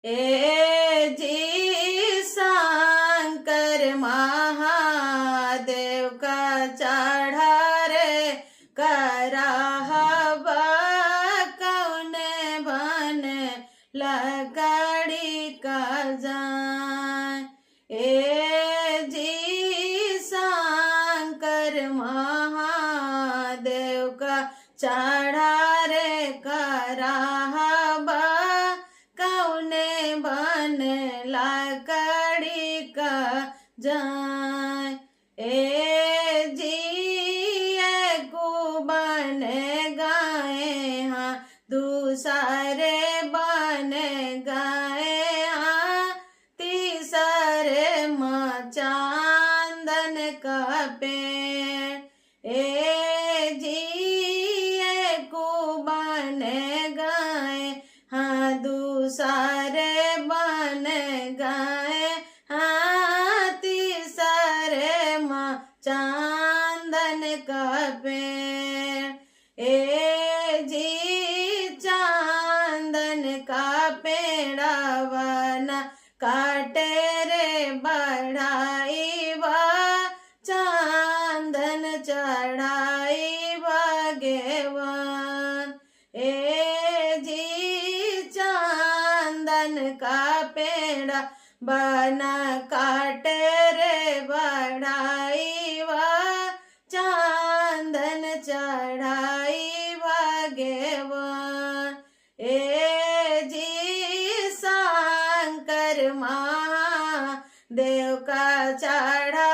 ए जी शंकर महादेव का चढ़ा रे कराहबा कौन बन लकड़ी का जान। ए जी शंकर महादेव का चढ़ा रे कराहबा कौने बन लकड़ी का जान। ए जी को बन गए हाँ दूसरे बन गए हाँ तीसरे माँ चांदन का पेड़। ए जी को बन गए हाँ दूसरे बन गए हाँ तीसरे माँ चांदन का पेड़। ए जी चांदन का पेड़ा बना काटे रे बढ़ाई बा चांदन चढ़ाई भगवान। ए जी चांदन का पेड़ा बना काटे रे बढ़ाई बा चांदन चढ़ाई भगवान। ए जी शंकर महादेव का चढ़ा